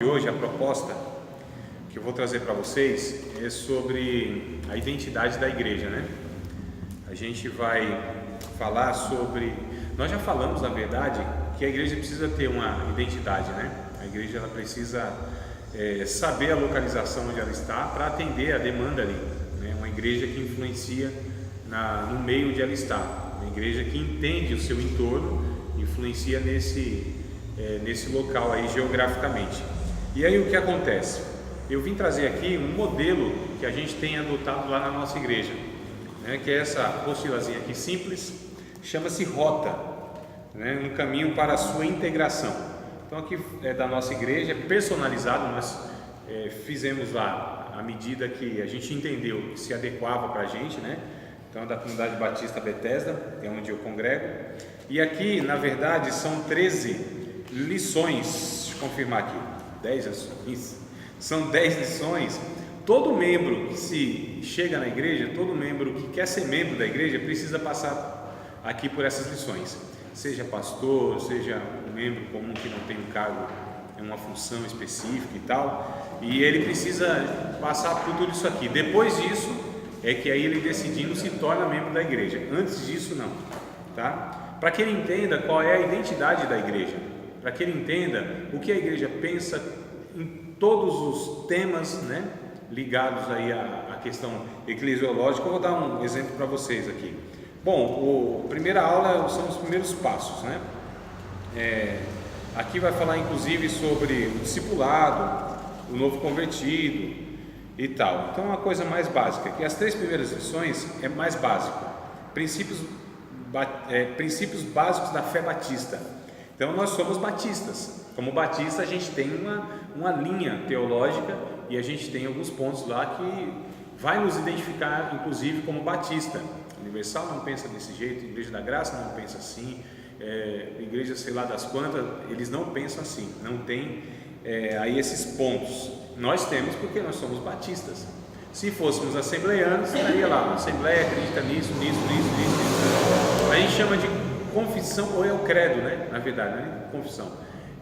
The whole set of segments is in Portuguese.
Hoje a proposta que eu vou trazer para vocês é sobre a identidade da igreja, né? A gente vai falar sobre... Nós já falamos, na verdade, que a igreja precisa ter uma identidade, né? A igreja ela precisa saber a localização onde ela está para atender a demanda ali, né? Uma igreja que influencia no meio onde ela está, uma igreja que entende o seu entorno, influencia nesse local aí geograficamente. E aí o que acontece? Eu vim trazer aqui um modelo que a gente tem adotado lá na nossa igreja, né? Que é essa apostilazinha aqui simples, chama-se Rota, né? Um caminho para a sua integração. Então aqui é da nossa igreja, é personalizado, nós fizemos lá à medida que a gente entendeu que se adequava para a gente, né? Então é da Comunidade Batista Bethesda, é onde eu congrego. E aqui, na verdade, são 13 lições, deixa eu confirmar aqui. 10 lições, são 10 lições. Todo membro que se chega na igreja, todo membro que quer ser membro da igreja precisa passar aqui por essas lições, seja pastor, seja um membro comum que não tem um cargo, uma função específica e tal, e ele precisa passar por tudo isso aqui. Depois disso é que aí ele decidindo se torna membro da igreja, antes disso não, tá? Para que ele entenda qual é a identidade da igreja, para que ele entenda o que a igreja pensa em todos os temas, né, ligados aí à questão eclesiológica. Eu vou dar um exemplo para vocês aqui. Bom, a primeira aula são os primeiros passos, né? Aqui vai falar inclusive sobre o discipulado, o novo convertido e tal. Então, uma coisa mais básica, que as 3 primeiras lições é mais básico, princípios básicos da fé batista. Então nós somos batistas. Como batista a gente tem uma linha teológica e a gente tem alguns pontos lá que vai nos identificar inclusive como batista. Universal não pensa desse jeito, Igreja da Graça não pensa assim, igreja sei lá das quantas, eles não pensam assim, não tem aí esses pontos. Nós temos porque nós somos batistas. Se fôssemos assembleianos, estaria lá, a Assembleia acredita nisso. A gente chama de confissão, ou é o credo, né? Na verdade, não é confissão,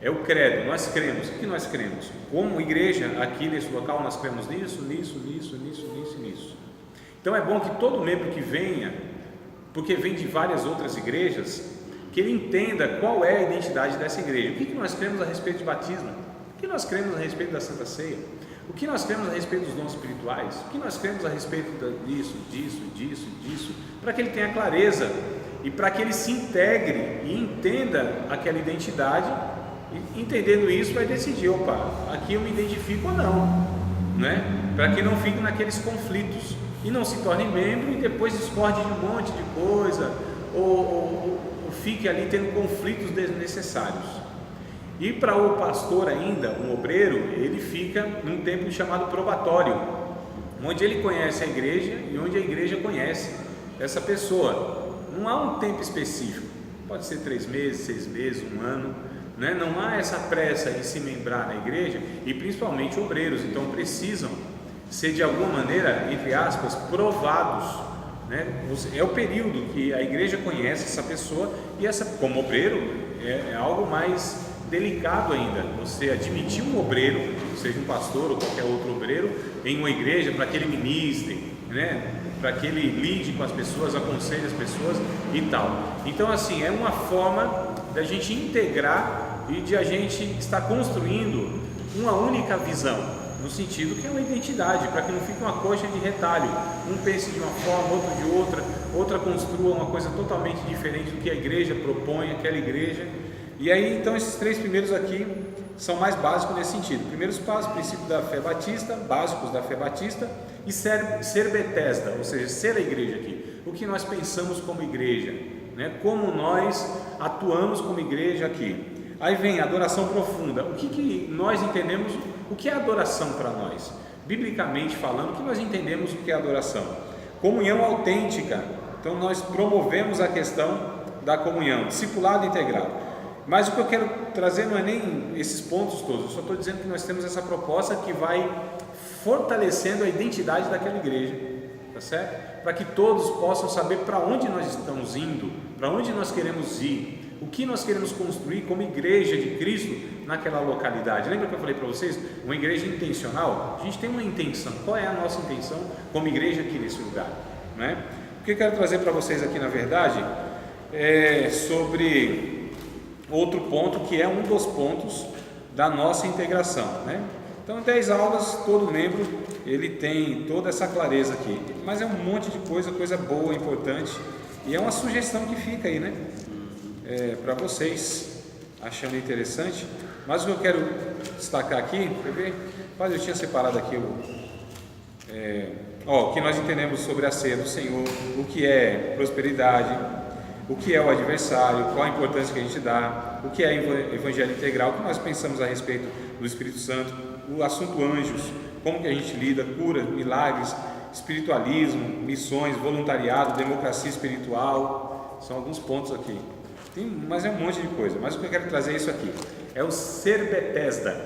é o credo. Nós cremos. O que nós cremos? Como igreja, aqui nesse local, nós cremos nisso. Então é bom que todo membro que venha, porque vem de várias outras igrejas, que ele entenda qual é a identidade dessa igreja. O que nós cremos a respeito de batismo? O que nós cremos a respeito da Santa Ceia? O que nós cremos a respeito dos dons espirituais? O que nós cremos a respeito disso, para que ele tenha clareza e para que ele se integre e entenda aquela identidade, e entendendo isso vai decidir, opa, aqui eu me identifico ou não, né? Para que não fique naqueles conflitos e não se torne membro e depois discorde de um monte de coisa ou fique ali tendo conflitos desnecessários. E para o pastor ainda, um obreiro, ele fica num tempo chamado probatório, onde ele conhece a igreja e onde a igreja conhece essa pessoa. Não há um tempo específico, pode ser 3 meses, 6 meses, 1 ano, né? Não há essa pressa em se membrar na igreja, e principalmente obreiros, então precisam ser de alguma maneira, entre aspas, provados, né? É o período que a igreja conhece essa pessoa, e essa, como obreiro, é algo mais delicado ainda, você admitir um obreiro, seja um pastor ou qualquer outro obreiro, em uma igreja para que ele ministre, né? Para que ele lide com as pessoas, aconselhe as pessoas e tal. Então assim, é uma forma da gente integrar e de a gente estar construindo uma única visão, no sentido que é uma identidade, para que não fique uma coxa de retalho, um pense de uma forma, outro de outra construa uma coisa totalmente diferente do que a igreja propõe, aquela igreja. E aí então esses 3 primeiros aqui são mais básicos nesse sentido. Primeiros passos, princípio da fé batista, básicos da fé batista, e ser Bethesda, ou seja, ser a igreja aqui. O que nós pensamos como igreja, né? Como nós atuamos como igreja aqui. Aí vem a adoração profunda. O que nós entendemos, o que é adoração para nós? Biblicamente falando, o que nós entendemos o que é adoração? Comunhão autêntica. Então nós promovemos a questão da comunhão, discipulado integrado. Mas o que eu quero trazer não é nem esses pontos todos, eu só estou dizendo que nós temos essa proposta que vai fortalecendo a identidade daquela igreja, tá certo? Para que todos possam saber para onde nós estamos indo, para onde nós queremos ir, o que nós queremos construir como igreja de Cristo naquela localidade. Lembra que eu falei para vocês? Uma igreja intencional? A gente tem uma intenção. Qual é a nossa intenção como igreja aqui nesse lugar? Né? O que eu quero trazer para vocês aqui, na verdade, é sobre outro ponto, que é um dos pontos da nossa integração, né? Então, 10 aulas, todo membro, ele tem toda essa clareza aqui, mas é um monte de coisa boa, importante, e é uma sugestão que fica aí, né? Para vocês, achando interessante. Mas o que eu quero destacar aqui, quer ver? Mas eu tinha separado aqui o que nós entendemos sobre a ceia do Senhor, o que é prosperidade, o que é o adversário, qual a importância que a gente dá, o que é evangelho integral, o que nós pensamos a respeito do Espírito Santo, o assunto anjos, como que a gente lida, cura, milagres, espiritualismo, missões, voluntariado, democracia espiritual, são alguns pontos aqui. Mas é um monte de coisa, mas o que eu quero trazer é isso aqui, é o ser Betesda,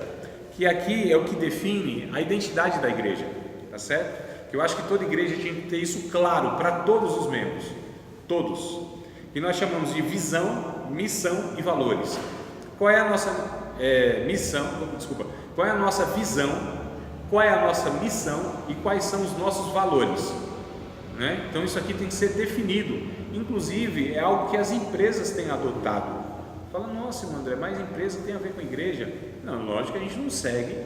que aqui é o que define a identidade da igreja, tá certo? Que eu acho que toda igreja tinha que ter isso claro para todos os membros, todos, que nós chamamos de visão, missão e valores. Qual é a nossa qual é a nossa visão, qual é a nossa missão e quais são os nossos valores, né? Então isso aqui tem que ser definido, inclusive é algo que as empresas têm adotado. Fala, nossa, André, mas empresa tem a ver com a igreja? Não, lógico que a gente não segue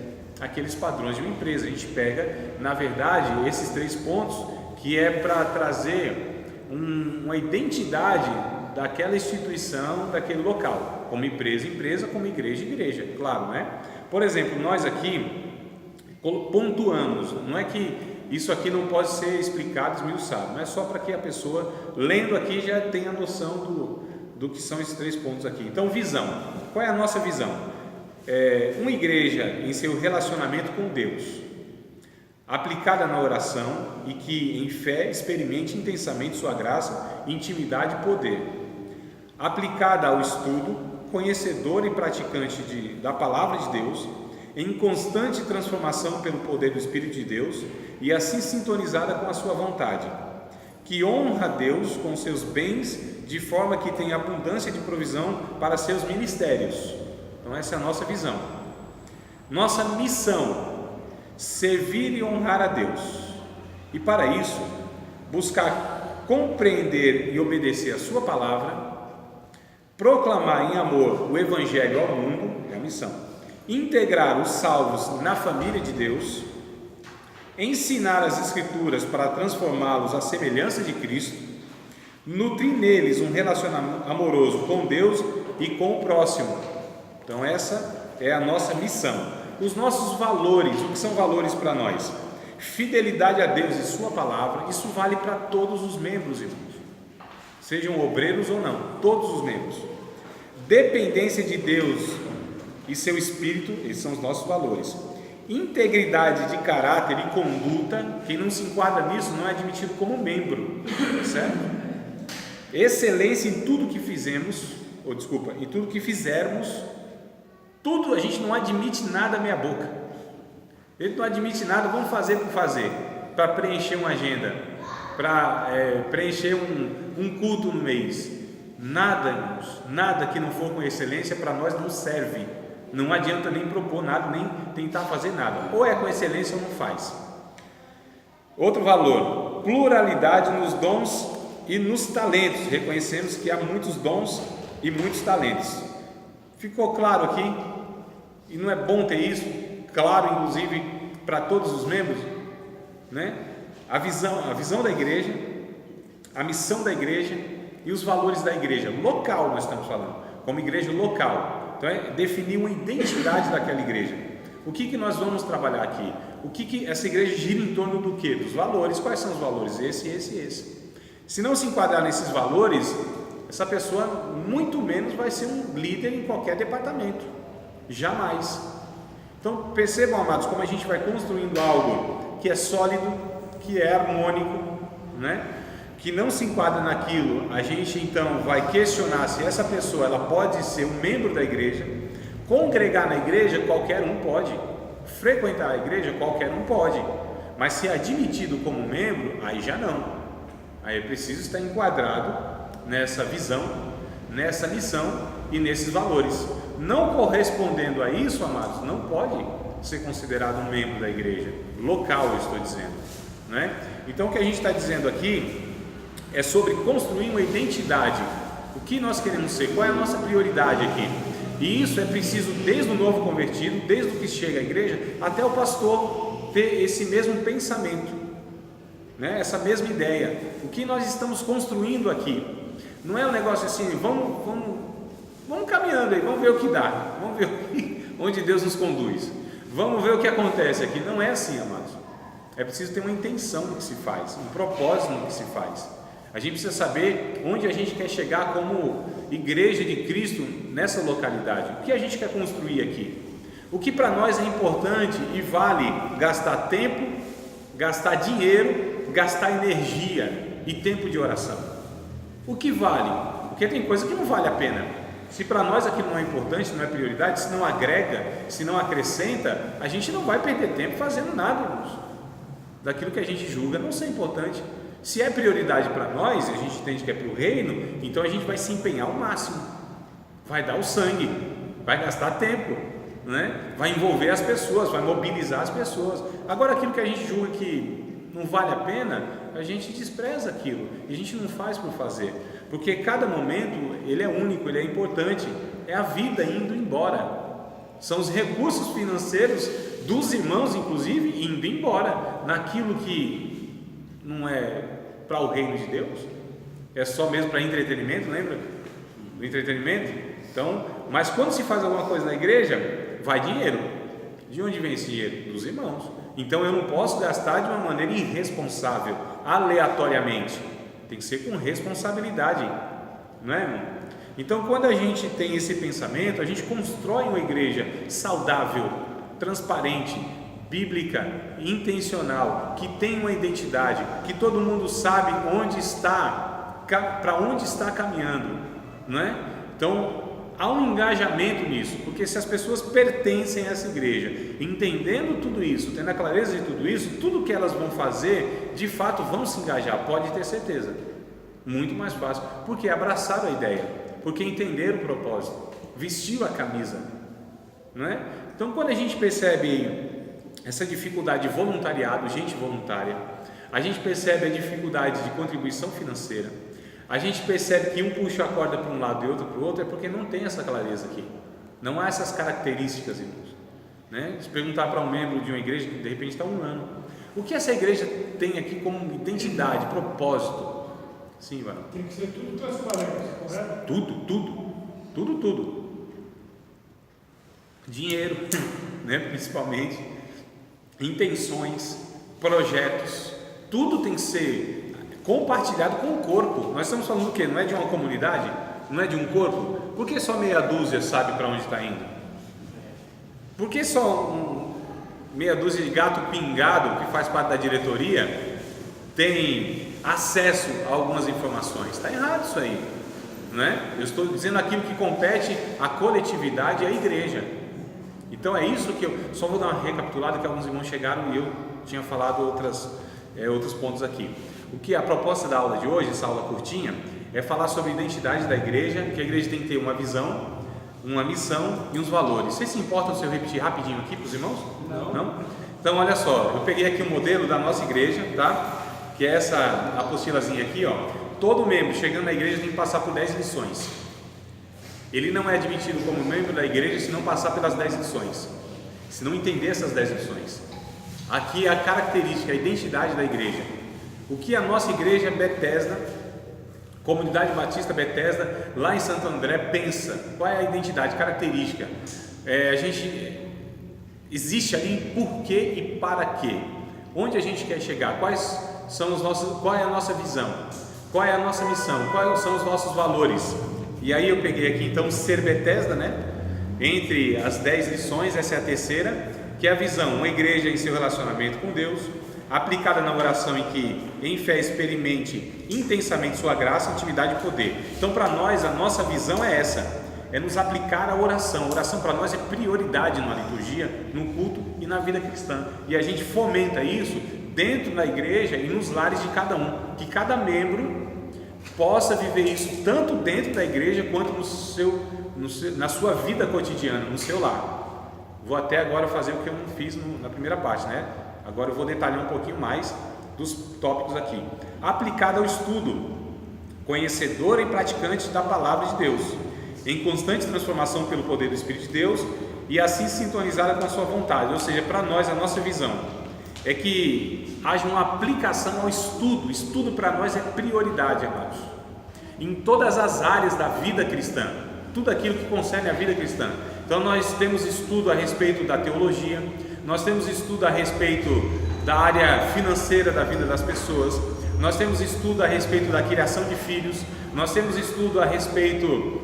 aqueles padrões de uma empresa, a gente pega, na verdade, esses 3 pontos, que é para trazer uma identidade daquela instituição, daquele local, como empresa, como igreja, claro, né? Por exemplo, nós aqui pontuamos, não é que isso aqui não pode ser explicado, esmiuçado, não é só para que a pessoa, lendo aqui, já tenha noção do que são esses 3 pontos aqui. Então, visão, qual é a nossa visão? Uma igreja em seu relacionamento com Deus, aplicada na oração e que em fé experimente intensamente sua graça, intimidade e poder, aplicada ao estudo, conhecedor e praticante da palavra de Deus, em constante transformação pelo poder do Espírito de Deus e assim sintonizada com a sua vontade, que honra a Deus com seus bens de forma que tem abundância de provisão para seus ministérios. Então essa é a nossa visão. Nossa missão: servir e honrar a Deus, e para isso buscar compreender e obedecer a sua palavra, proclamar em amor o evangelho ao mundo, é a missão, integrar os salvos na família de Deus, ensinar as escrituras para transformá-los à semelhança de Cristo, nutrir neles um relacionamento amoroso com Deus e com o próximo. Então essa é a nossa missão. Os nossos valores, o que são valores para nós? Fidelidade a Deus e sua palavra. Isso vale para todos os membros, irmãos, sejam obreiros ou não, todos os membros. Dependência de Deus e seu Espírito, esses são os nossos valores. Integridade de caráter e conduta, quem não se enquadra nisso não é admitido como membro, certo? Excelência em tudo que em tudo que fizermos. Tudo, a gente não admite nada meia boca. Ele não admite nada, vamos fazer por fazer, para preencher uma agenda, para preencher um culto no mês. Nada, irmãos, nada que não for com excelência para nós não serve. Não adianta nem propor nada, nem tentar fazer nada. Ou é com excelência ou não faz. Outro valor: pluralidade nos dons e nos talentos. Reconhecemos que há muitos dons e muitos talentos. Ficou claro aqui? E não é bom ter isso claro, inclusive para todos os membros, né? A visão da igreja, a missão da igreja e os valores da igreja local, nós estamos falando, como igreja local. Então é definir uma identidade daquela igreja. O que nós vamos trabalhar aqui? O que essa igreja gira em torno do quê? Dos valores. Quais são os valores? Esse. Se não se enquadrar nesses valores, essa pessoa muito menos vai ser um líder em qualquer departamento. Jamais. Então percebam, amados, como a gente vai construindo algo que é sólido, que é harmônico, né? Que não se enquadra naquilo. A gente então vai questionar se essa pessoa ela pode ser um membro da igreja. Congregar na igreja qualquer um pode, frequentar a igreja qualquer um pode, mas ser admitido como membro, aí já não. Aí é preciso estar enquadrado nessa visão, nessa missão e nesses valores. Não correspondendo a isso, amados, não pode ser considerado um membro da igreja local, eu estou dizendo, não é? Então o que a gente está dizendo aqui é sobre construir uma identidade. O que nós queremos ser? Qual é a nossa prioridade aqui? E isso é preciso desde o novo convertido, desde o que chega à igreja, até o pastor ter esse mesmo pensamento, né? Essa mesma ideia. O que nós estamos construindo aqui não é um negócio assim, vamos caminhando aí, vamos ver o que dá, vamos ver onde Deus nos conduz, vamos ver o que acontece aqui. Não é assim, amados. É preciso ter uma intenção no que se faz, um propósito no que se faz. A gente precisa saber onde a gente quer chegar como igreja de Cristo nessa localidade. O que a gente quer construir aqui? O que para nós é importante e vale gastar tempo, gastar dinheiro, gastar energia e tempo de oração. O que vale? Porque tem coisa que não vale a pena. Se para nós aquilo não é importante, não é prioridade, se não agrega, se não acrescenta, a gente não vai perder tempo fazendo nada, irmãos, daquilo que a gente julga não ser importante. Se é prioridade para nós, a gente entende que é para o reino, então a gente vai se empenhar ao máximo, vai dar o sangue, vai gastar tempo, né? Vai envolver as pessoas, vai mobilizar as pessoas. Agora aquilo que a gente julga que não vale a pena, a gente despreza aquilo, e a gente não faz por fazer, porque cada momento ele é único, ele é importante, é a vida indo embora, são os recursos financeiros dos irmãos, inclusive, indo embora, naquilo que não é para o reino de Deus, é só mesmo para entretenimento, lembra? Do entretenimento. Então, mas quando se faz alguma coisa na igreja, vai dinheiro. De onde vem esse dinheiro? Dos irmãos. Então eu não posso gastar de uma maneira irresponsável, aleatoriamente. Tem que ser com responsabilidade, não é, irmão? Então, quando a gente tem esse pensamento, a gente constrói uma igreja saudável, transparente, bíblica, intencional, que tem uma identidade, que todo mundo sabe onde está, para onde está caminhando, não é? Então há um engajamento nisso, porque se as pessoas pertencem a essa igreja, entendendo tudo isso, tendo a clareza de tudo isso, tudo que elas vão fazer, de fato vão se engajar, pode ter certeza, muito mais fácil, porque abraçaram a ideia, porque entenderam o propósito, vestiu a camisa, não é? Então quando a gente percebe essa dificuldade de voluntariado, gente voluntária, a gente percebe a dificuldade de contribuição financeira, a gente percebe que um puxa a corda para um lado e outro para o outro, é porque não tem essa clareza aqui, não há essas características, irmãos, né? Se perguntar para um membro de uma igreja que de repente está um ano, o que essa igreja tem aqui como identidade, propósito? Sim, vai. Tem que ser tudo transparente, correto? Tudo. Dinheiro, né? Principalmente, intenções, projetos, tudo tem que ser compartilhado com o corpo. Nós estamos falando do quê? Não é de uma comunidade? Não é de um corpo? Por que só meia dúzia sabe para onde está indo? Por que só meia dúzia de gato pingado que faz parte da diretoria tem acesso a algumas informações? Está errado isso aí, não é? Eu estou dizendo aquilo que compete à coletividade e à igreja. Então é isso que eu só vou dar uma recapitulada, que alguns irmãos chegaram e eu tinha falado outros pontos aqui. O que a proposta da aula de hoje, essa aula curtinha, é falar sobre a identidade da igreja, que a igreja tem que ter uma visão, uma missão e uns valores. Vocês se importam se eu repetir rapidinho aqui para os irmãos? Não? Então olha só, eu peguei aqui um modelo da nossa igreja, tá? Que é essa apostilazinha aqui, ó. Todo membro chegando na igreja tem que passar por 10 lições. Ele não é admitido como membro da igreja se não passar pelas 10 lições, se não entender essas 10 lições. Aqui é a característica, a identidade da igreja. O que a nossa igreja Bethesda, Comunidade Batista Bethesda, lá em Santo André, pensa? Qual é a identidade, característica? A gente existe ali por quê e para quê? Onde a gente quer chegar? Qual é a nossa visão? Qual é a nossa missão? Quais são os nossos valores? E aí eu peguei aqui então ser Bethesda, né? Entre as 10 lições, essa é a terceira, que é a visão, uma igreja em seu relacionamento com Deus, aplicada na oração em que em fé experimente intensamente sua graça, intimidade e poder. Então para nós a nossa visão é essa, é nos aplicar à oração. A oração para nós é prioridade na liturgia, no culto e na vida cristã, e a gente fomenta isso dentro da igreja e nos lares de cada um, que cada membro possa viver isso tanto dentro da igreja quanto na sua vida cotidiana, no seu lar. Vou até agora fazer o que eu não fiz na primeira parte, né? Agora eu vou detalhar um pouquinho mais dos tópicos aqui. Aplicado ao estudo, conhecedor e praticante da palavra de Deus, em constante transformação pelo poder do Espírito de Deus e assim sintonizada com a sua vontade. Ou seja, para nós, a nossa visão é que haja uma aplicação ao estudo. Estudo para nós é prioridade, amados, em todas as áreas da vida cristã, tudo aquilo que concerne a vida cristã. Então nós temos estudo a respeito da teologia, nós temos estudo a respeito da área financeira da vida das pessoas, nós temos estudo a respeito da criação de filhos, nós temos estudo a respeito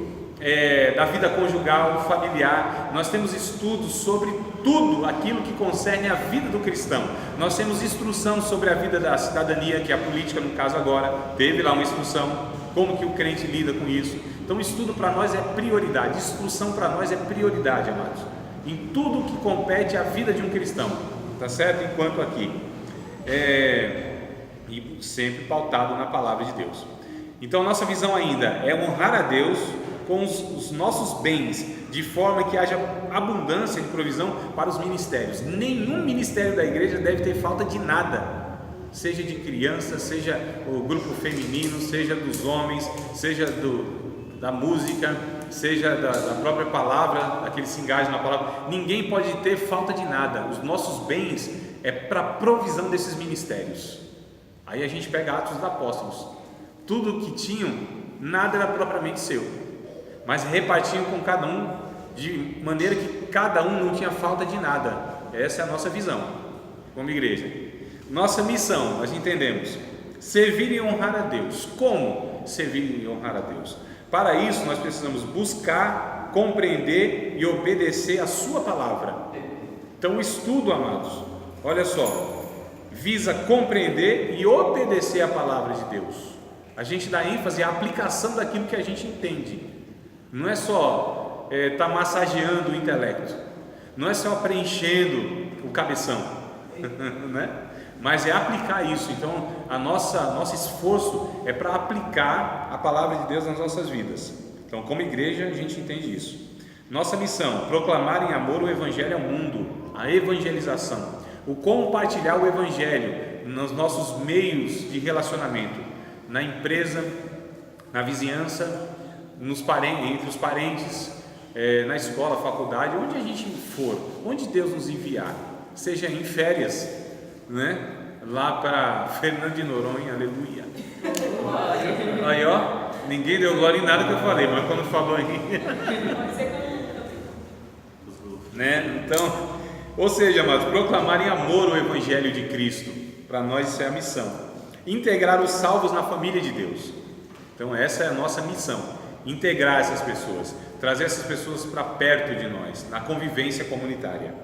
da vida conjugal, familiar, nós temos estudos sobre tudo aquilo que concerne a vida do cristão. Nós temos instrução sobre a vida da cidadania, que é a política, no caso agora, teve lá uma instrução, como que o crente lida com isso. Então estudo para nós é prioridade, instrução para nós é prioridade, amados, em tudo que compete à vida de um cristão, tá certo? Enquanto aqui, e sempre pautado na palavra de Deus. Então nossa visão ainda é honrar a Deus com os nossos bens, de forma que haja abundância de provisão para os ministérios. Nenhum ministério da igreja deve ter falta de nada, seja de criança, seja o grupo feminino, seja dos homens, seja da música, seja da própria palavra, aquele se engaja na palavra. Ninguém pode ter falta de nada. Os nossos bens é para provisão desses ministérios. Aí a gente pega Atos dos Apóstolos, tudo que tinham, nada era propriamente seu, mas repartiam com cada um, de maneira que cada um não tinha falta de nada. Essa é a nossa visão como igreja. Nossa missão, nós entendemos, servir e honrar a Deus. Como servir e honrar a Deus? Para isso nós precisamos buscar, compreender e obedecer a sua palavra. Então o estudo, amados, olha só, visa compreender e obedecer a palavra de Deus. A gente dá ênfase à aplicação daquilo que a gente entende. Não é só estar massageando o intelecto, não é só preenchendo o cabeção, né? Mas é aplicar isso. Então nosso esforço é para aplicar a palavra de Deus nas nossas vidas. Então, como igreja, a gente entende isso. Nossa missão: proclamar em amor o evangelho ao mundo, a evangelização, o compartilhar o evangelho nos nossos meios de relacionamento, na empresa, na vizinhança, entre os parentes, na escola, faculdade, onde a gente for, onde Deus nos enviar, seja em férias, né? Lá para Fernando de Noronha, aleluia. Aí, ó, ninguém deu glória em nada que eu falei, mas quando falou aí, né? Então, ou seja, amados, proclamar em amor o evangelho de Cristo. Para nós isso é a missão. Integrar os salvos na família de Deus. Então essa é a nossa missão, integrar essas pessoas, trazer essas pessoas para perto de nós, na convivência comunitária.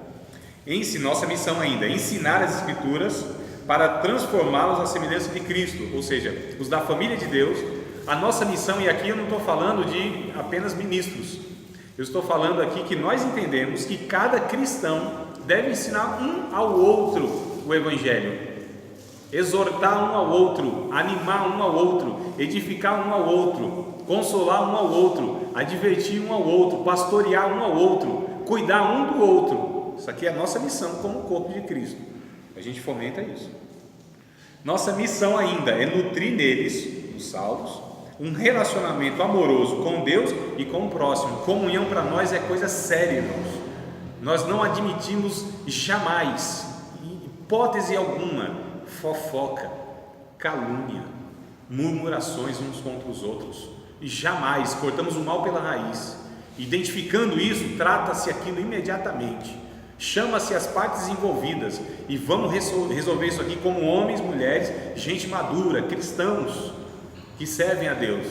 Nossa missão ainda, ensinar as Escrituras para transformá-los à semelhança de Cristo, ou seja, os da família de Deus. A nossa missão, e aqui eu não estou falando de apenas ministros, eu estou falando aqui que nós entendemos que cada cristão deve ensinar um ao outro o Evangelho, exortar um ao outro, animar um ao outro, edificar um ao outro, consolar um ao outro, advertir um ao outro, pastorear um ao outro, cuidar um do outro. Isso aqui é a nossa missão como corpo de Cristo. A gente fomenta isso. Nossa missão ainda é nutrir neles, os salvos, um relacionamento amoroso com Deus e com o próximo. Comunhão para nós é coisa séria, irmãos. Nós não admitimos jamais, em hipótese alguma, fofoca, calúnia, murmurações uns contra os outros. E jamais cortamos o mal pela raiz. Identificando isso, trata-se aquilo imediatamente. Chama-se as partes envolvidas e vamos resolver isso aqui como homens, mulheres, gente madura, cristãos que servem a Deus.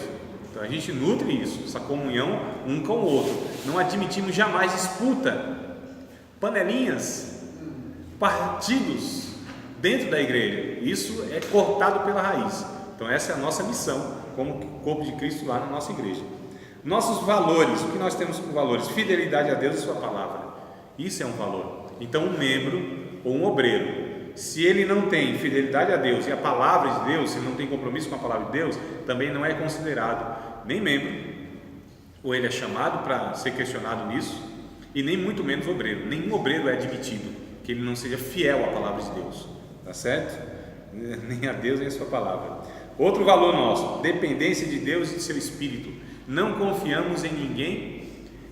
Então a gente nutre isso, essa comunhão um com o outro. Não admitimos jamais disputa, panelinhas, partidos dentro da igreja. Isso é cortado pela raiz. Então essa é a nossa missão como corpo de Cristo lá na nossa igreja. Nossos valores, o que nós temos como valores? Fidelidade a Deus e sua palavra. Isso é um valor. Então um membro ou um obreiro se ele não tem fidelidade a Deus e a palavra de Deus, se ele não tem compromisso com a palavra de Deus, também não é considerado nem membro, ou ele é chamado para ser questionado nisso, e nem muito menos obreiro. Nenhum obreiro é admitido que ele não seja fiel à palavra de Deus, tá certo? Nem a Deus nem a sua palavra. Outro valor nosso: dependência de Deus e de seu Espírito. Não confiamos em ninguém,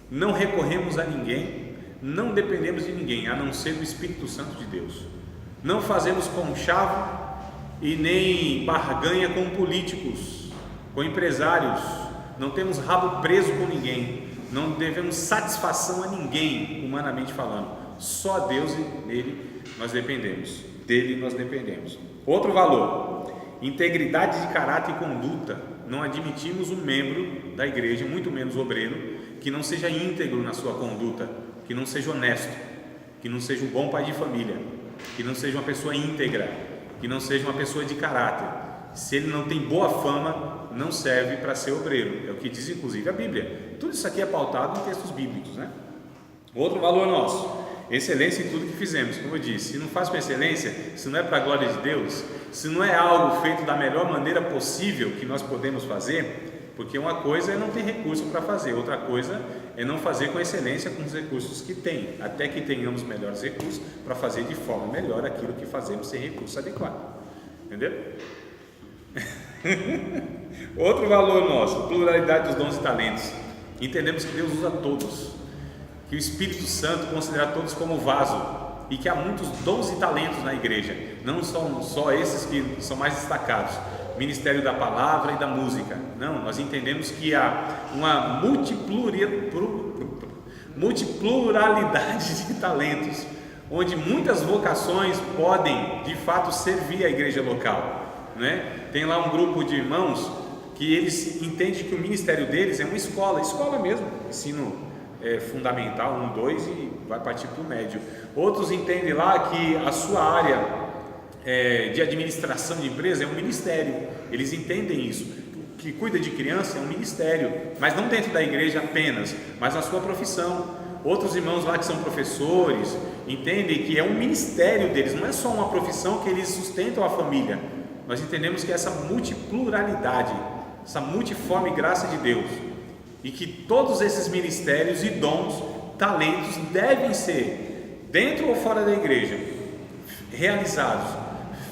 não recorremos a ninguém, não dependemos de ninguém, a não ser do Espírito Santo de Deus. Não fazemos conchavo e nem barganha com políticos, com empresários, não temos rabo preso com ninguém, não devemos satisfação a ninguém, humanamente falando. Só Deus e nele nós dependemos, dele nós dependemos. Outro valor: integridade de caráter e conduta. Não admitimos um membro da igreja, muito menos obreiro, que não seja íntegro na sua conduta, que não seja honesto, que não seja um bom pai de família, que não seja uma pessoa íntegra, que não seja uma pessoa de caráter. Se ele não tem boa fama, não serve para ser obreiro. É o que diz inclusive a Bíblia. Tudo isso aqui é pautado em textos bíblicos, né? Outro valor nosso: excelência em tudo que fizemos. Como eu disse, se não faz com excelência, se não é para a glória de Deus, se não é algo feito da melhor maneira possível que nós podemos fazer, porque uma coisa é não ter recurso para fazer, outra coisa é não fazer com excelência com os recursos que tem, até que tenhamos melhores recursos para fazer de forma melhor aquilo que fazemos sem recurso adequado. Entendeu? Outro valor nosso: pluralidade dos dons e talentos. Entendemos que Deus usa todos, que o Espírito Santo considera todos como vaso, e que há muitos dons e talentos na igreja, não são só esses que são mais destacados, ministério da palavra e da música. Não, nós entendemos que há uma multipluralidade de talentos, onde muitas vocações podem de fato servir a igreja local, né? Tem lá um grupo de irmãos que eles entendem que o ministério deles é uma escola mesmo, ensino fundamental, 1, 2 e vai partir para o médio. Outros entendem lá que a sua área de administração de empresa é um ministério. Eles entendem isso, que cuida de criança é um ministério, mas não dentro da igreja apenas, mas na sua profissão. Outros irmãos lá que são professores entendem que é um ministério deles, não é só uma profissão que eles sustentam a família. Nós entendemos que essa multipluralidade, essa multiforme graça de Deus, e que todos esses ministérios e dons, talentos devem ser, dentro ou fora da igreja, realizados,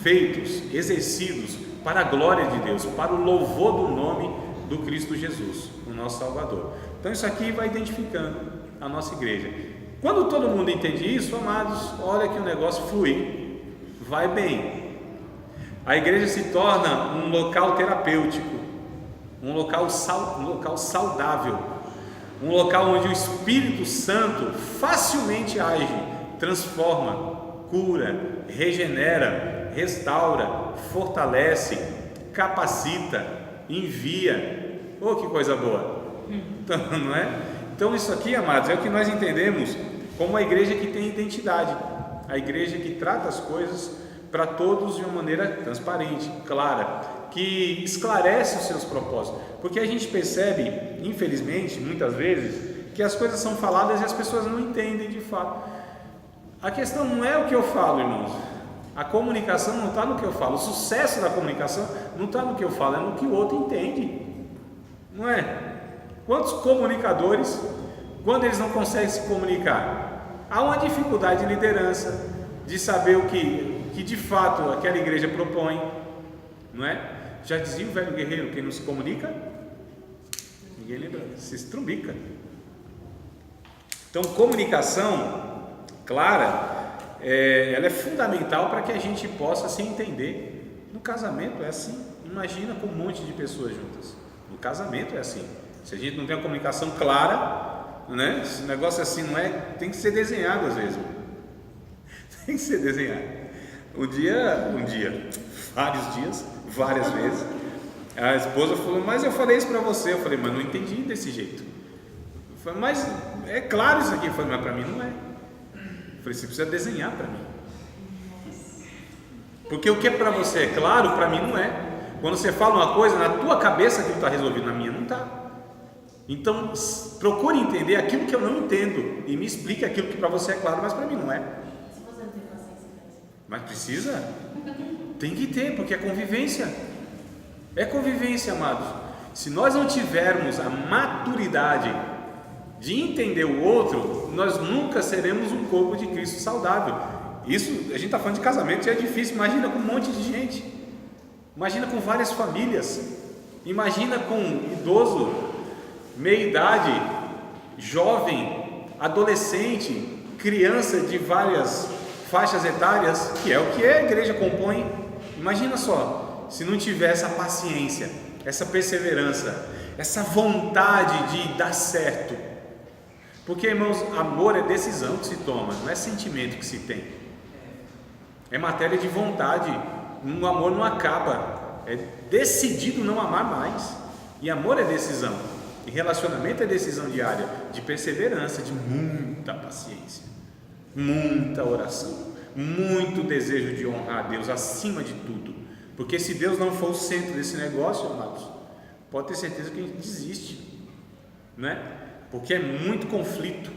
feitos, exercidos para a glória de Deus, para o louvor do nome do Cristo Jesus, o nosso Salvador. Então isso aqui vai identificando a nossa igreja. Quando todo mundo entende isso, amados, olha que o negócio flui, vai bem. A igreja se torna um local terapêutico, um local saudável, um local onde o Espírito Santo facilmente age, transforma, cura, regenera, restaura, fortalece, capacita, envia. Oh, que coisa boa! Então, não é? Então isso aqui, amados, é o que nós entendemos como a igreja que tem identidade, a igreja que trata as coisas para todos de uma maneira transparente, clara, que esclarece os seus propósitos, porque a gente percebe, infelizmente, muitas vezes, que as coisas são faladas e as pessoas não entendem de fato. A questão não é o que eu falo, irmãos, a comunicação não está no que eu falo, o sucesso da comunicação não está no que eu falo, é no que o outro entende, não é? Quantos comunicadores, quando eles não conseguem se comunicar, há uma dificuldade de liderança, de saber o que de fato aquela igreja propõe, não é? Já dizia o velho guerreiro: quem não se comunica, ninguém lembra, se estrubica. Então, comunicação clara, ela é fundamental para que a gente possa se entender. No casamento é assim, imagina com um monte de pessoas juntas. No casamento é assim. Se a gente não tem uma comunicação clara, né? Esse negócio assim não é, tem que ser desenhado às vezes. Tem que ser desenhado. Vários dias, várias vezes, a esposa falou: mas eu falei isso para você. Eu falei: mas não entendi desse jeito. Eu falei: mas é claro isso aqui. Eu falei: mas para mim não é. Eu falei: você precisa desenhar para mim, porque o que é para você é claro, para mim não é. Quando você fala uma coisa, na tua cabeça aquilo está resolvido, na minha não está. Então procure entender aquilo que eu não entendo e me explique aquilo que para você é claro, mas para mim não é. Mas precisa? Tem que ter, porque é convivência. É convivência, amados. Se nós não tivermos a maturidade de entender o outro, nós nunca seremos um corpo de Cristo saudável. Isso, a gente está falando de casamento, já é difícil. Imagina com um monte de gente. Imagina com várias famílias. Imagina com idoso, meia-idade, jovem, adolescente, criança de várias faixas etárias, que é o que a igreja compõe. Imagina só, se não tiver essa paciência, essa perseverança, essa vontade de dar certo. Porque, irmãos, amor é decisão que se toma, não é sentimento que se tem. É matéria de vontade. O amor não acaba. É decidido não amar mais. E amor é decisão. E relacionamento é decisão diária, de perseverança, de muita paciência, muita oração, muito desejo de honrar a Deus acima de tudo. Porque se Deus não for o centro desse negócio, amados, pode ter certeza que a gente desiste, né? Porque é muito conflito.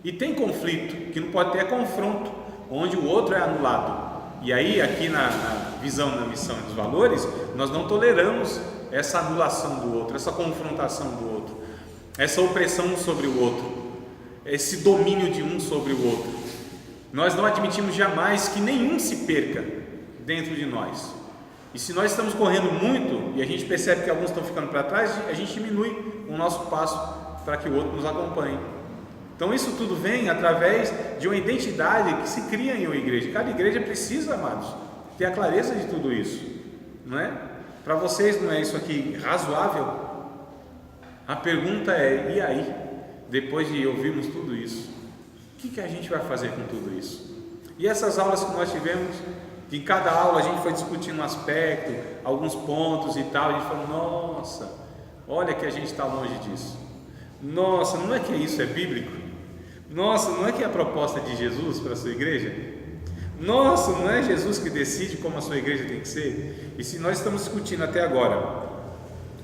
E tem conflito que não pode ter, é confronto, onde o outro é anulado. E aí, aqui na visão, na missão e nos valores, nós não toleramos essa anulação do outro, essa confrontação do outro, essa opressão um sobre o outro, esse domínio de um sobre o outro. Nós não admitimos jamais que nenhum se perca dentro de nós. E se nós estamos correndo muito e a gente percebe que alguns estão ficando para trás, a gente diminui o nosso passo para que o outro nos acompanhe. Então isso tudo vem através de uma identidade que se cria em uma igreja. Cada igreja precisa, amados, ter a clareza de tudo isso, não é? Para vocês não é isso aqui razoável? A pergunta é, e aí? Depois de ouvirmos tudo isso, o que a gente vai fazer com tudo isso? E essas aulas que nós tivemos, que em cada aula a gente foi discutindo um aspecto, alguns pontos e tal, a gente falou, nossa, olha que a gente está longe disso. Nossa, não é que isso é bíblico? Nossa, não é que é a proposta de Jesus para a sua igreja? Nossa, não é Jesus que decide como a sua igreja tem que ser? E se nós estamos discutindo até agora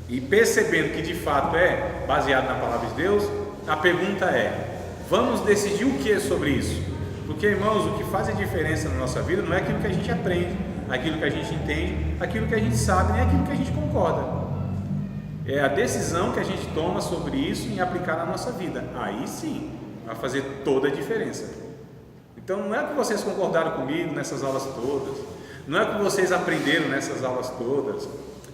e percebendo que de fato é baseado na palavra de Deus, a pergunta é, vamos decidir o que sobre isso? Porque, irmãos, o que faz a diferença na nossa vida não é aquilo que a gente aprende, aquilo que a gente entende, aquilo que a gente sabe, nem aquilo que a gente concorda. É a decisão que a gente toma sobre isso em aplicar na nossa vida. Aí sim, vai fazer toda a diferença. Então não é que vocês concordaram comigo nessas aulas todas, não é que vocês aprenderam nessas aulas todas,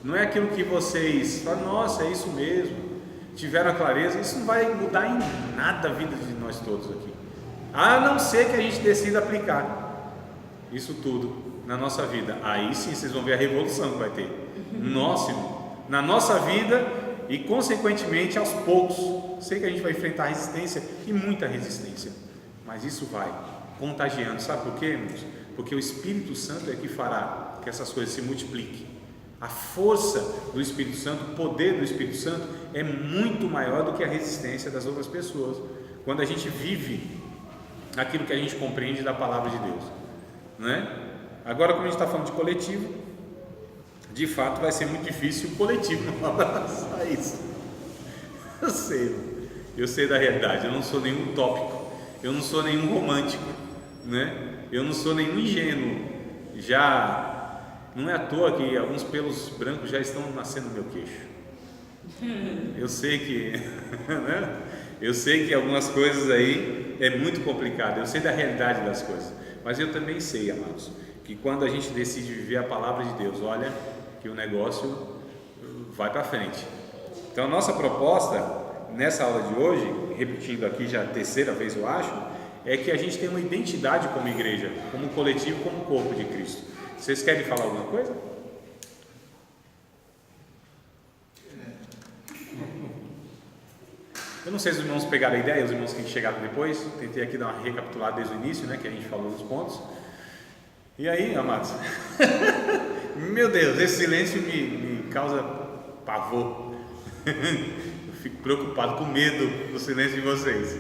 não é aquilo que vocês falam, nossa, é isso mesmo, tiveram a clareza. Isso não vai mudar em nada a vida de nós todos aqui, a não ser que a gente decida aplicar isso tudo na nossa vida. Aí sim vocês vão ver a revolução que vai ter na nossa vida e consequentemente aos poucos. Sei que a gente vai enfrentar resistência e muita resistência, mas isso vai contagiando. Sabe por quê, irmãos? Porque o Espírito Santo é que fará que essas coisas se multipliquem. A força do Espírito Santo, o poder do Espírito Santo é muito maior do que a resistência das outras pessoas, quando a gente vive aquilo que a gente compreende da palavra de Deus, né? Agora, como a gente está falando de coletivo, de fato vai ser muito difícil o coletivo não abraçar isso. Eu sei da realidade. Eu não sou nenhum utópico, eu não sou nenhum romântico, né? Eu não sou nenhum ingênuo. Já não é à toa que alguns pelos brancos já estão nascendo no meu queixo. Eu sei que né? Eu sei que algumas coisas aí é muito complicado. Eu sei da realidade das coisas, mas eu também sei, amados, que quando a gente decide viver a palavra de Deus, olha que o negócio vai para frente. Então a nossa proposta nessa aula de hoje, repetindo aqui já a terceira vez eu acho, é que a gente tem uma identidade como igreja, como coletivo, como corpo de Cristo. Vocês querem falar alguma coisa? Eu não sei se os irmãos pegaram a ideia, os irmãos que chegaram depois. Tentei aqui dar uma recapitulada desde o início, né, que a gente falou dos pontos. E aí, amados? Meu Deus, esse silêncio me causa pavor. Eu fico preocupado, com medo do silêncio de vocês.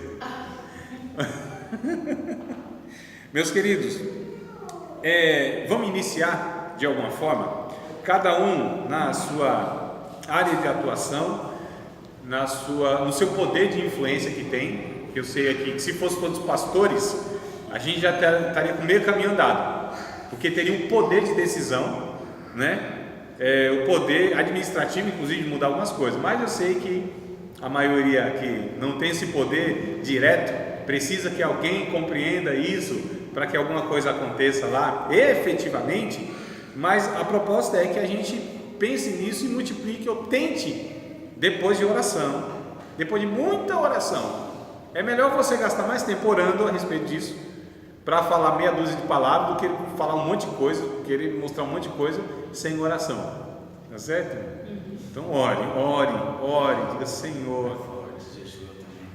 Meus queridos, vamos iniciar de alguma forma, cada um na sua área de atuação, no seu poder de influência que tem. Eu sei aqui que se fosse todos pastores, a gente já estaria com meio caminho andado. porque teria o poder de decisão, né? O poder administrativo, inclusive, de mudar algumas coisas, mas eu sei que a maioria que não tem esse poder direto precisa que alguém compreenda isso para que alguma coisa aconteça lá efetivamente. Mas a proposta é que a gente pense nisso e multiplique ou tente depois de oração, depois de muita oração. É melhor você gastar mais tempo orando a respeito disso para falar meia dúzia de palavras do que falar um monte de coisa, querer mostrar um monte de coisa sem oração, tá certo? Então ore, diga: Senhor,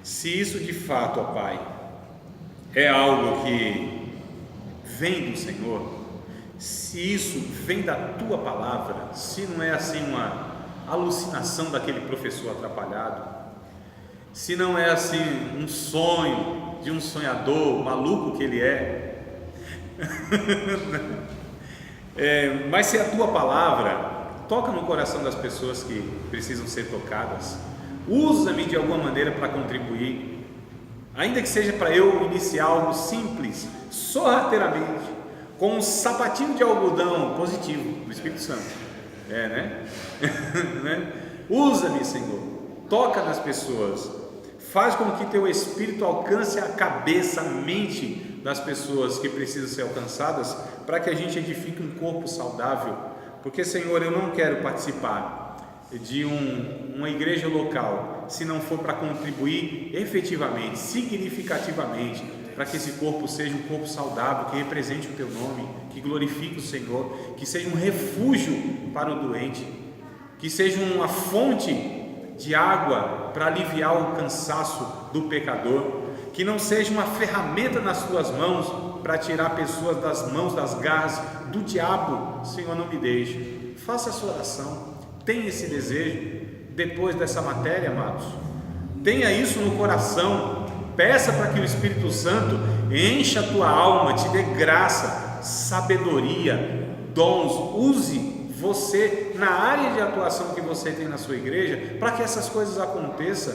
se isso de fato, ó Pai, é algo que vem do Senhor, se isso vem da Tua palavra, se não é assim uma alucinação daquele professor atrapalhado, se não é assim um sonho de um sonhador maluco que ele mas se a Tua palavra toca no coração das pessoas que precisam ser tocadas, usa-me de alguma maneira para contribuir, ainda que seja para eu iniciar algo simples, sorrateiramente, com um sapatinho de algodão positivo do Espírito Santo, né? Usa-me, Senhor, toca nas pessoas, faz com que Teu Espírito alcance a cabeça, a mente das pessoas que precisam ser alcançadas, para que a gente edifique um corpo saudável. Porque, Senhor, eu não quero participar de uma igreja local se não for para contribuir efetivamente, significativamente, para que esse corpo seja um corpo saudável, que represente o Teu nome, que glorifique o Senhor, que seja um refúgio para o doente, que seja uma fonte de água para aliviar o cansaço do pecador, que não seja uma ferramenta nas Tuas mãos para tirar pessoas das mãos, das garras do diabo. Senhor, não me deixe. Faça a sua oração, tenha esse desejo depois dessa matéria, amados, tenha isso no coração, peça para que o Espírito Santo encha a tua alma, te dê graça, sabedoria, dons, use você na área de atuação que você tem na sua igreja, para que essas coisas aconteçam.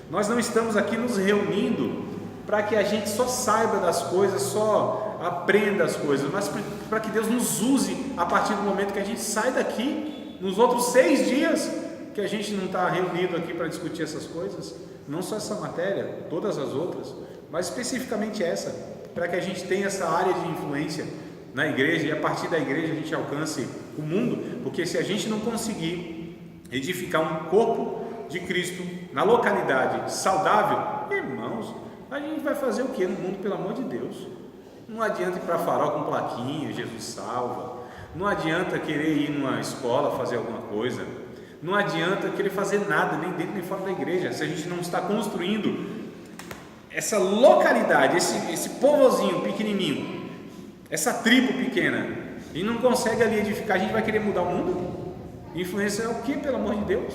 Nós não estamos aqui nos reunindo para que a gente só saiba das coisas, só aprenda as coisas, mas para que Deus nos use a partir do momento que a gente sai daqui, nos outros 6 dias que a gente não está reunido aqui para discutir essas coisas, não só essa matéria, todas as outras, mas especificamente essa, para que a gente tenha essa área de influência na igreja, e a partir da igreja a gente alcance o mundo. Porque se a gente não conseguir edificar um corpo de Cristo na localidade saudável, irmãos, a gente vai fazer o que no mundo, pelo amor de Deus? Não adianta ir para farol com plaquinha, Jesus salva, não adianta querer ir numa escola fazer alguma coisa, não adianta querer fazer nada, nem dentro nem fora da igreja, se a gente não está construindo essa localidade, esse povozinho pequenininho, essa tribo pequena, e não consegue ali edificar. A gente vai querer mudar o mundo? Influência é o que, pelo amor de Deus?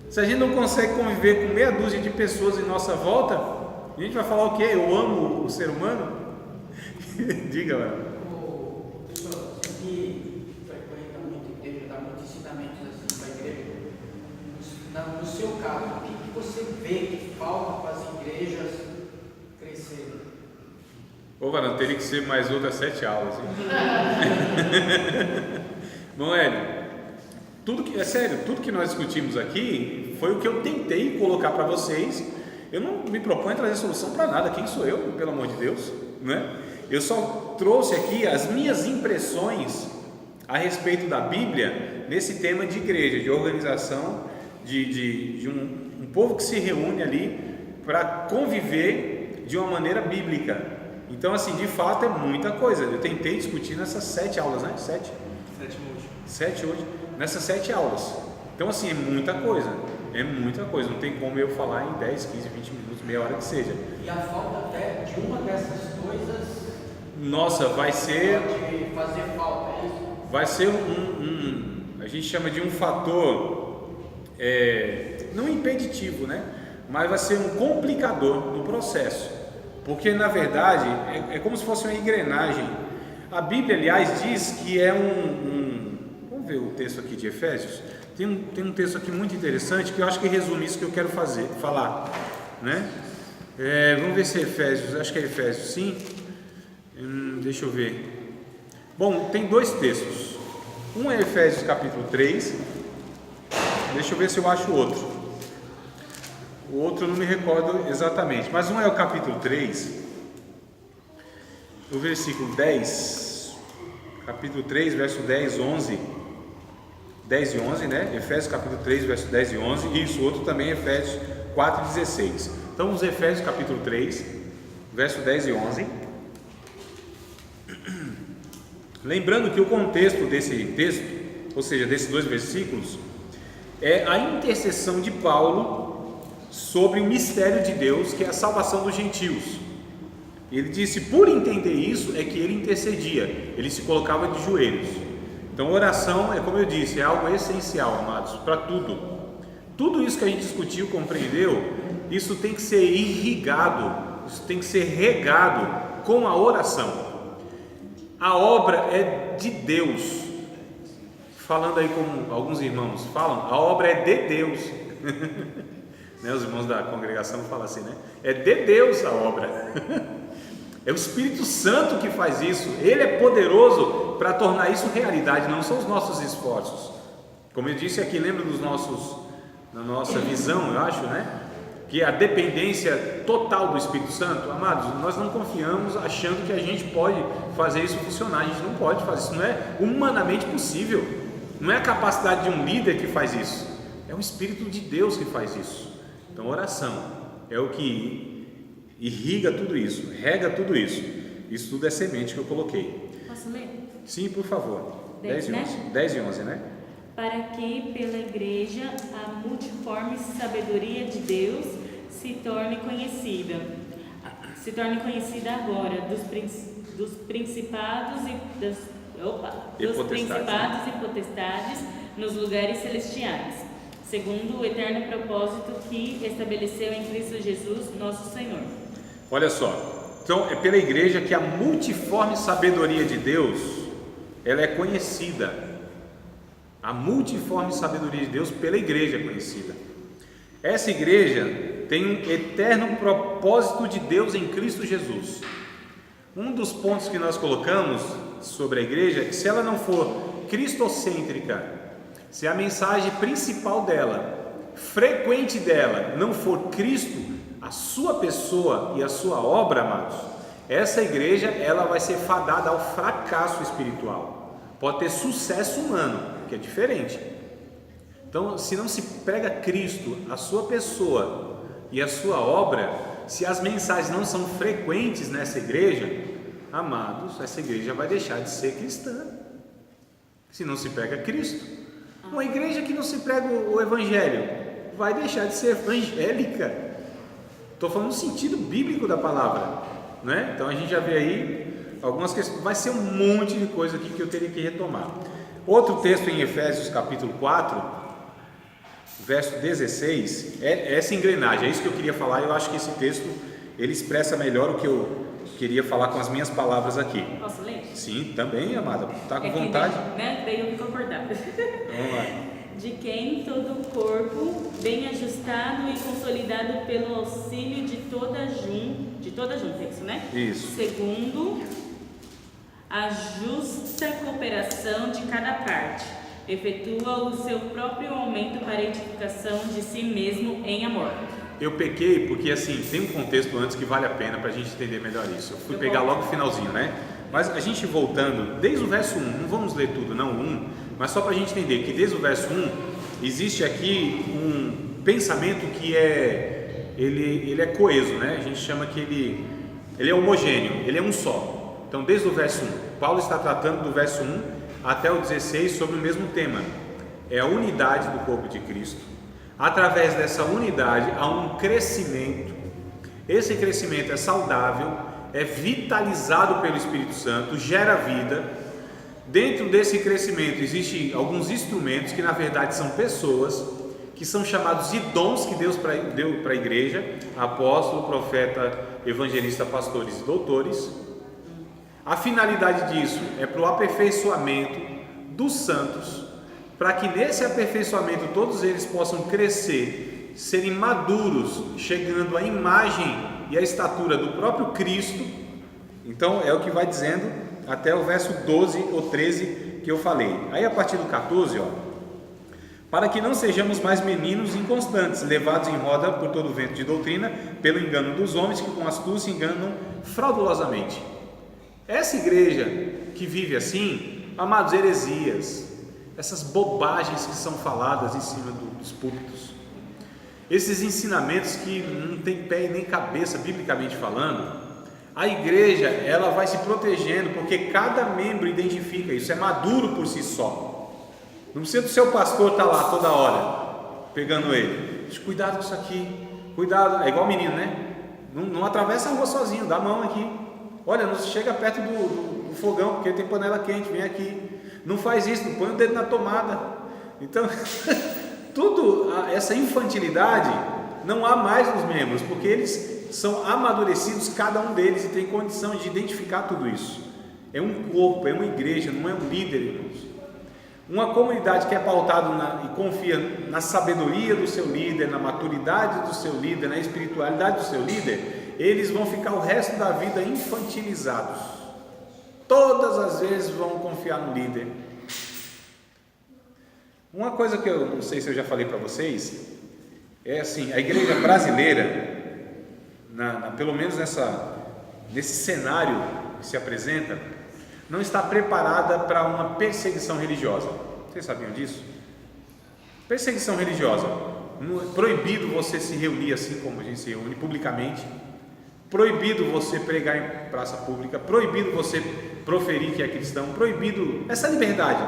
Se a gente não consegue conviver com meia dúzia de pessoas em nossa volta, a gente vai falar o quê? Eu amo o ser humano? Diga, mano. Pessoal, você que frequenta muito igreja, dá muitos ensinamentos assim para a igreja, no seu caso, o que você vê que falta para as igrejas crescerem? Ô, Varão, teria que ser mais outras 7 aulas, hein? Bom, Hélio, tudo que nós discutimos aqui foi o que eu tentei colocar para vocês. Eu não me proponho a trazer solução para nada. Quem sou eu, pelo amor de Deus, né? Eu só trouxe aqui as minhas impressões a respeito da Bíblia nesse tema de igreja, de organização, de um povo que se reúne ali para conviver de uma maneira bíblica. Então, assim, de fato é muita coisa. Eu tentei discutir nessas 7 aulas, né? 7 hoje. Nessas 7 aulas. Então, assim, é muita coisa. Não tem como eu falar em 10, 15, 20 minutos, meia hora que seja. E a falta até de uma dessas coisas, nossa, vai ser... pode fazer falta, é isso? Vai ser a gente chama de um fator, não impeditivo, né? Mas vai ser um complicador no processo. Porque, na verdade, é como se fosse uma engrenagem. A Bíblia, aliás, diz que é vamos ver o texto aqui de Efésios. Tem um texto aqui muito interessante que eu acho que resume isso que eu quero falar, né? Vamos ver se é Efésios, acho que é Efésios, sim. Deixa eu ver. Bom, tem dois textos. Um é Efésios capítulo 3. Deixa eu ver se eu acho o outro. O outro eu não me recordo exatamente, mas um é o capítulo 3, o versículo 10, capítulo 3, verso 10 e 11, né? Efésios capítulo 3, verso 10 e 11, e isso, outro também é Efésios 4 e 16. Então, os Efésios capítulo 3, verso 10 e 11. Lembrando que o contexto desse texto, ou seja, desses dois versículos, é a intercessão de Paulo sobre o mistério de Deus, que é a salvação dos gentios. Ele disse, por entender isso, é que ele intercedia, ele se colocava de joelhos. Então, oração é, como eu disse, é algo essencial, amados, para tudo. Tudo isso que a gente discutiu, compreendeu, isso tem que ser irrigado, isso tem que ser regado com a oração. A obra é de Deus. Falando aí como alguns irmãos falam, a obra é de Deus. Né, os irmãos da congregação falam assim, né? É de Deus a obra. É o Espírito Santo que faz isso. Ele é poderoso para tornar isso realidade, não são os nossos esforços. Como eu disse aqui, lembra da nossa visão, eu acho, né? Que a dependência total do Espírito Santo, amados, nós não confiamos achando que a gente pode fazer isso funcionar. A gente não pode fazer isso, não é humanamente possível. Não é a capacidade de um líder que faz isso, é o Espírito de Deus que faz isso. Então, oração é o que irriga tudo isso, rega tudo isso. Isso tudo é semente que eu coloquei. Posso ler? Sim, por favor. 10 e 11, né? 10 e 11, né? Para que pela igreja a multiforme sabedoria de Deus se torne conhecida agora dos principados e potestades nos lugares celestiais, segundo o eterno propósito que estabeleceu em Cristo Jesus, nosso Senhor. Olha só, então é pela igreja que a multiforme sabedoria de Deus, ela é conhecida. A multiforme sabedoria de Deus pela igreja é conhecida. Essa igreja tem um eterno propósito de Deus em Cristo Jesus. Um dos pontos que nós colocamos sobre a igreja é que se ela não for cristocêntrica, se a mensagem principal dela, frequente dela, não for Cristo, a sua pessoa e a sua obra, amados, essa igreja ela vai ser fadada ao fracasso espiritual. Pode ter sucesso humano, que é diferente. Então, se não se prega Cristo, a sua pessoa e a sua obra, se as mensagens não são frequentes nessa igreja, amados, essa igreja vai deixar de ser cristã. Se não se prega Cristo, uma igreja que não se prega o Evangelho vai deixar de ser evangélica. Estou falando no sentido bíblico da palavra, né? Então a gente já vê aí algumas questões, vai ser um monte de coisa aqui que eu teria que retomar. Outro texto em Efésios capítulo 4, verso 16, é essa engrenagem, é isso que eu queria falar. Eu acho que esse texto, ele expressa melhor o que eu queria falar com as minhas palavras aqui. Posso ler? Sim, também, amada, está com vontade? Né? Daí eu me concordar. Vamos lá. De quem todo o corpo, bem ajustado e consolidado pelo auxílio de toda junta, é isso, né? Isso. Segundo a justa cooperação de cada parte, efetua o seu próprio aumento para a edificação de si mesmo em amor. Eu pequei porque assim, tem um contexto antes que vale a pena para a gente entender melhor isso. Eu fui pegar logo o finalzinho, né? Mas a gente voltando, desde o verso 1, não vamos ler tudo, não, 1, mas só para a gente entender que desde o verso 1, existe aqui um pensamento que ele é coeso, né? A gente chama que ele é homogêneo, ele é um só. Então, desde o verso 1, Paulo está tratando do verso 1 até o 16 sobre o mesmo tema. É a unidade do corpo de Cristo. Através dessa unidade há um crescimento. Esse crescimento é saudável, é vitalizado pelo Espírito Santo, gera vida. Dentro desse crescimento existem alguns instrumentos que na verdade são pessoas, que são chamados de dons que Deus deu para a igreja: apóstolo, profeta, evangelista, pastores e doutores. A finalidade disso é para o aperfeiçoamento dos santos, para que nesse aperfeiçoamento todos eles possam crescer, serem maduros, chegando à imagem e à estatura do próprio Cristo. Então é o que vai dizendo até o verso 12 ou 13 que eu falei. Aí a partir do 14, para que não sejamos mais meninos inconstantes, levados em roda por todo o vento de doutrina, pelo engano dos homens que com astúcia enganam fraudulosamente. Essa igreja que vive assim, amados, heresias, essas bobagens que são faladas em cima dos púlpitos, esses ensinamentos que não tem pé e nem cabeça, biblicamente falando, a igreja, ela vai se protegendo, porque cada membro identifica isso, é maduro por si só. Não precisa do seu pastor estar lá toda hora, pegando ele. Cuidado com isso aqui, cuidado, é igual menino, né? Não atravessa a rua sozinho, dá a mão aqui. Olha, não chega perto do fogão, porque tem panela quente, vem aqui. Não faz isso, não põe o dedo na tomada. Então, tudo essa infantilidade não há mais nos membros, porque eles são amadurecidos, cada um deles, e tem condição de identificar tudo isso. É um corpo, é uma igreja, não é um líder, irmãos. Uma comunidade que é pautada e confia na sabedoria do seu líder, na maturidade do seu líder, na espiritualidade do seu líder, eles vão ficar o resto da vida infantilizados. Todas as vezes vão confiar no líder. Uma coisa que eu não sei se eu já falei para vocês, é assim, a igreja brasileira, pelo menos nesse cenário que se apresenta, não está preparada para uma perseguição religiosa. Vocês sabiam disso? Perseguição religiosa. Proibido você se reunir assim como a gente se reúne publicamente. Proibido você pregar em praça pública. Proibido você proferir que é cristão. Proibido essa liberdade.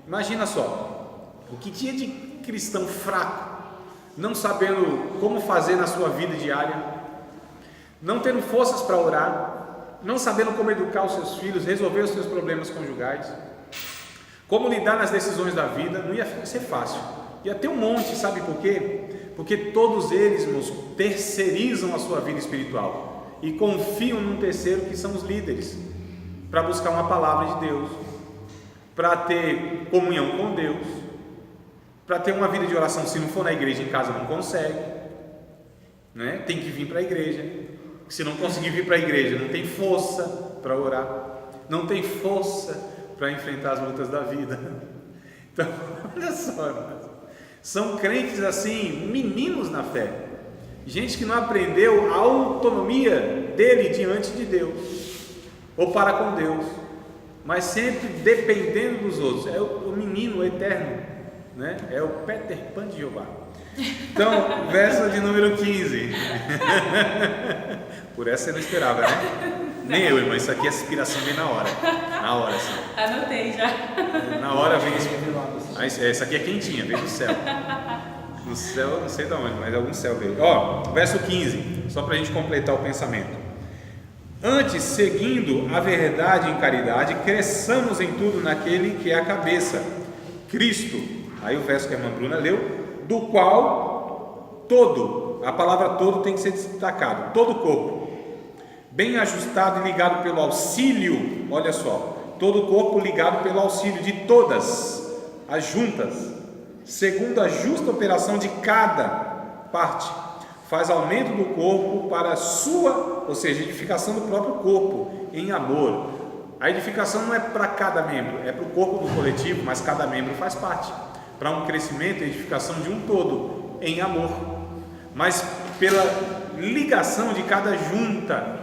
Imagina só, o que tinha de cristão fraco, não sabendo como fazer na sua vida diária, não tendo forças para orar, não sabendo como educar os seus filhos, resolver os seus problemas conjugais, como lidar nas decisões da vida, não ia ser fácil. Ia ter um monte, sabe por quê? Porque todos eles, irmãos, terceirizam a sua vida espiritual e confiam num terceiro que são os líderes, para buscar uma palavra de Deus, para ter comunhão com Deus, para ter uma vida de oração. Se não for na igreja, em casa não consegue, né? Tem que vir para a igreja. Se não conseguir vir para a igreja, não tem força para orar, não tem força para enfrentar as lutas da vida. Então, olha só, são crentes assim, meninos na fé, gente que não aprendeu a autonomia dele diante de Deus, ou para com Deus, mas sempre dependendo dos outros. É o menino eterno, né? É o Peter Pan de Jeová. Então, verso de número 15. Por essa você não esperava, né? Não. Nem eu, irmão. Isso aqui, a inspiração vem na hora. Na hora, assim. Anotei já. Na hora vem isso. Essa aqui é quentinha, veio do céu. No céu, não sei de onde, mas algum céu veio. Verso 15, só para a gente completar o pensamento. Antes, seguindo a verdade em caridade, cresçamos em tudo naquele que é a cabeça, Cristo. Aí o verso que a irmã Bruna leu, do qual todo, a palavra todo tem que ser destacado, todo o corpo, bem ajustado e ligado pelo auxílio, olha só, todo o corpo ligado pelo auxílio de todas as juntas, segundo a justa operação de cada parte, faz aumento do corpo para a sua, ou seja, edificação do próprio corpo, em amor. A edificação não é para cada membro, é para o corpo do coletivo, mas cada membro faz parte, para um crescimento e edificação de um todo, em amor, mas pela ligação de cada junta.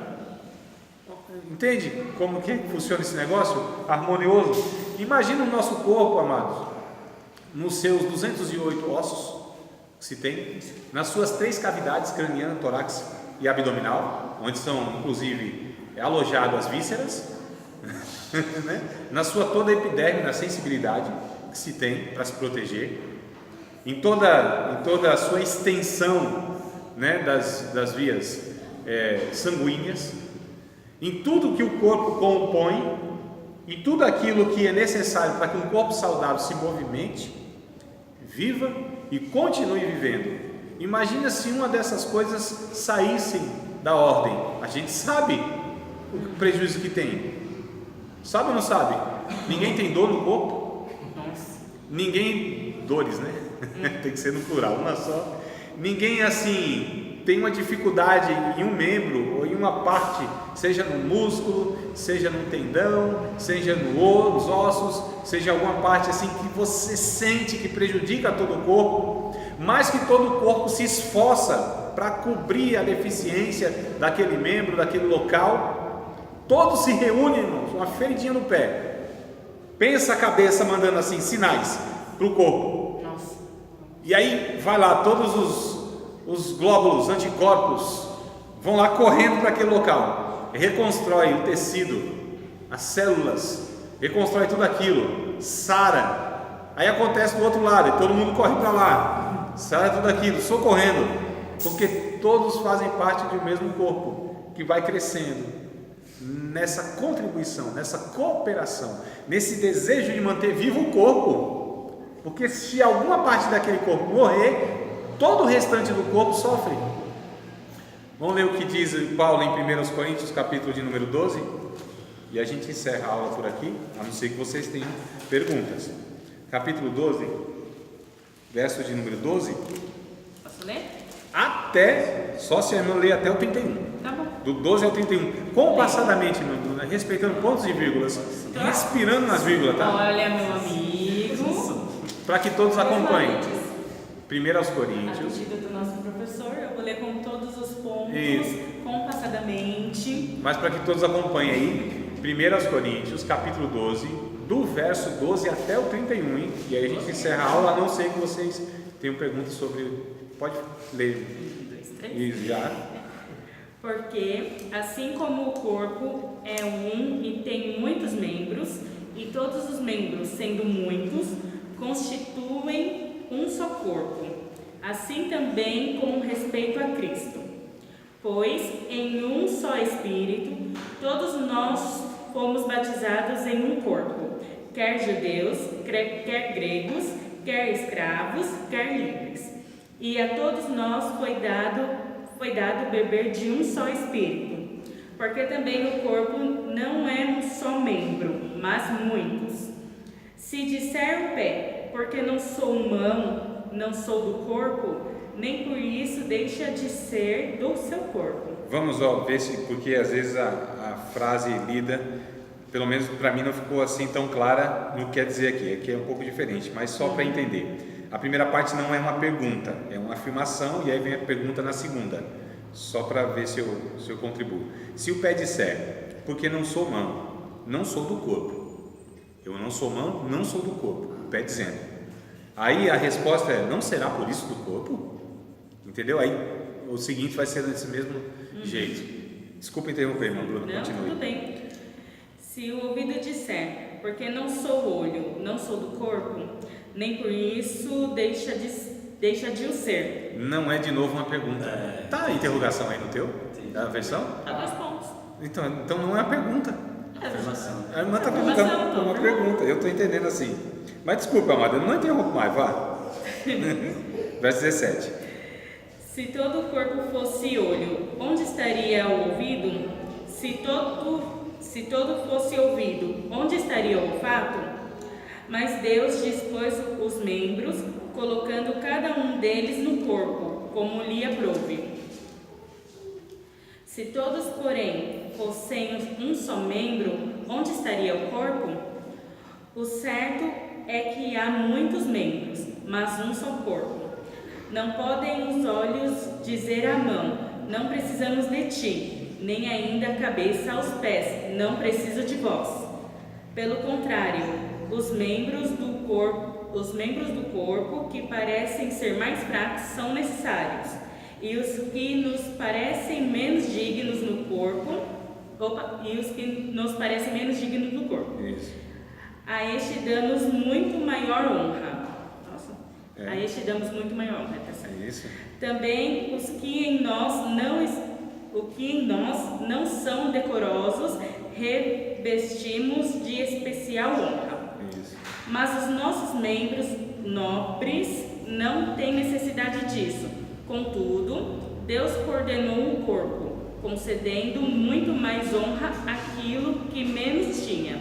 Entende como que funciona esse negócio harmonioso? Imagina o nosso corpo, amados, nos seus 208 ossos que se tem, nas suas 3 cavidades, craniana, torácica e abdominal, onde são inclusive alojadas as vísceras, né? Na sua toda a epiderme, na sensibilidade que se tem para se proteger, em toda a sua extensão, né, das vias sanguíneas, em tudo que o corpo compõe, e tudo aquilo que é necessário para que um corpo saudável se movimente, viva e continue vivendo. Imagina se uma dessas coisas saíssem da ordem. A gente sabe o prejuízo que tem. Sabe ou não sabe? Ninguém tem dor no corpo. Ninguém, dores, né? Tem que ser no plural, uma só. Ninguém assim tem uma dificuldade em um membro ou em uma parte, seja no músculo, seja no tendão, seja nos ossos, seja alguma parte assim que você sente que prejudica todo o corpo, mas que todo o corpo se esforça para cobrir a deficiência daquele membro, daquele local, todos se reúnem, irmãos, uma feridinha no pé. Pensa a cabeça mandando assim sinais para o corpo. Nossa. E aí vai lá, todos os glóbulos, anticorpos, vão lá correndo para aquele local, reconstrói o tecido, as células, reconstrói tudo aquilo, sara. Aí acontece do outro lado, e todo mundo corre para lá, sara tudo aquilo, socorrendo, porque todos fazem parte de um mesmo corpo, que vai crescendo, nessa contribuição, nessa cooperação, nesse desejo de manter vivo o corpo, porque se alguma parte daquele corpo morrer, todo o restante do corpo sofre. Vamos ler o que diz Paulo em 1 Coríntios, capítulo de número 12, e a gente encerra a aula por aqui, a não ser que vocês tenham perguntas. Capítulo 12, verso de número 12. Posso ler? Até, só se a irmã ler até o 31. Tá bom. Do 12 ao 31, compassadamente, respeitando pontos e vírgulas, respirando nas vírgulas, tá? Olha, meu amigo. Para que todos acompanhem. 1 aos A Coríntios. pedido do nosso professor, eu vou ler com todos os pontos, Isso. compassadamente. Mas para que todos acompanhem aí, 1 aos Coríntios, capítulo 12, do verso 12 até o 31, hein? E aí a gente encerra a aula, a não ser que vocês tenham perguntas sobre. Pode ler. 1, 2, 3. Isso, já. Porque, assim como o corpo é um e tem muitos membros, e todos os membros, sendo muitos, constituem um só corpo, assim também com respeito a Cristo. Pois em um só Espírito, todos nós fomos batizados em um corpo, quer judeus, quer gregos, quer escravos, quer livres. E a todos nós foi dado beber de um só Espírito, porque também o corpo não é um só membro, mas muitos. Se disser o pé, porque não sou mão, não sou do corpo, nem por isso deixa de ser do seu corpo. Vamos ver se, porque às vezes a frase lida, pelo menos para mim não ficou assim tão clara no que quer dizer aqui. Aqui é um pouco diferente, mas só para entender. A primeira parte não é uma pergunta, é uma afirmação, e aí vem a pergunta na segunda, só para ver se eu contribuo. Se o pé disser, porque não sou mão, não sou do corpo. Eu não sou mão, não sou do corpo. O pé dizendo. Aí a resposta é, não será por isso do corpo? Entendeu? Aí o seguinte vai ser desse mesmo jeito. Desculpa interromper, irmão Bruno, Não, continue. tudo bem. Se o ouvido disser, porque não sou olho, não sou do corpo, nem por isso deixa de o ser. Não é de novo uma pergunta. Tá a interrogação aí no teu? A versão? Há 2 pontos. Então não é uma pergunta. Afirmação. A irmã está perguntando por uma pergunta. Eu estou entendendo assim. Mas desculpa, amada, eu não interrompo mais, vá. Verso 17. Se todo o corpo fosse olho, onde estaria o ouvido? Se todo fosse ouvido, onde estaria o olfato? Mas Deus dispôs os membros, colocando cada um deles no corpo, como lhe aprouve. Se todos, porém, fossem um só membro, onde estaria o corpo? O certo é que há muitos membros, mas um só corpo. Não podem os olhos dizer à mão, não precisamos de ti, nem ainda a cabeça aos pés, não preciso de vós. Pelo contrário, os membros do corpo que parecem ser mais fracos são necessários, e os que nos parecem menos dignos no corpo, Isso. a este damos muito maior honra. A este damos muito maior honra, tá certo? Isso. Também os que em nós não são decorosos, revestimos de especial honra. Isso. Mas os nossos membros nobres não têm necessidade disso. Contudo, Deus coordenou o corpo, concedendo muito mais honra àquilo que menos tinha,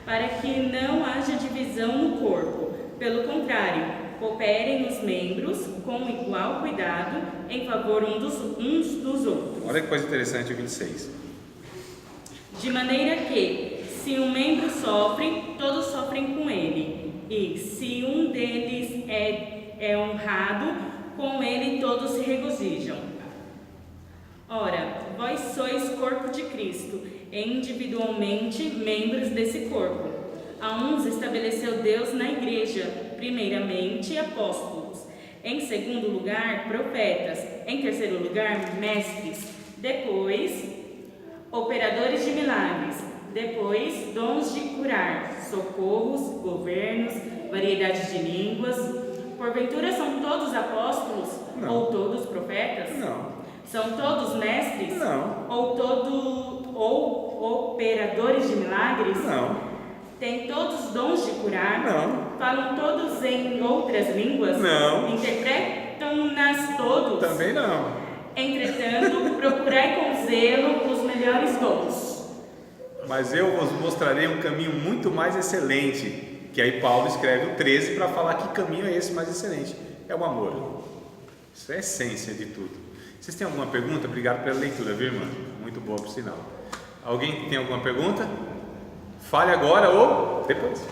para que não haja divisão no corpo. Pelo contrário, Cooperem os membros com igual cuidado em favor uns dos outros. Olha que coisa interessante o 26. De maneira que, se um membro sofre, todos sofrem com ele. E se um deles é honrado, com ele todos se regozijam. Ora, vós sois corpo de Cristo, e individualmente membros desse corpo. A uns estabeleceu Deus na igreja, primeiramente apóstolos, em segundo lugar profetas, em terceiro lugar mestres, depois operadores de milagres, depois dons de curar, socorros, governos, variedade de línguas. Porventura são todos apóstolos? Não. Ou todos profetas? Não. São todos mestres? Não. Ou operadores de milagres? Não. Têm todos dons de curar? Não. Falam todos em outras línguas? Não. Interpretam-nas todos? Também não. Entretanto, procurai com zelo os melhores dons. Mas eu vos mostrarei um caminho muito mais excelente, que aí Paulo escreve o 13 para falar que caminho é esse mais excelente. É o amor. Isso é a essência de tudo. Vocês têm alguma pergunta? Obrigado pela leitura, viu, irmã? Muito boa, por sinal. Alguém tem alguma pergunta? Fale agora ou depois.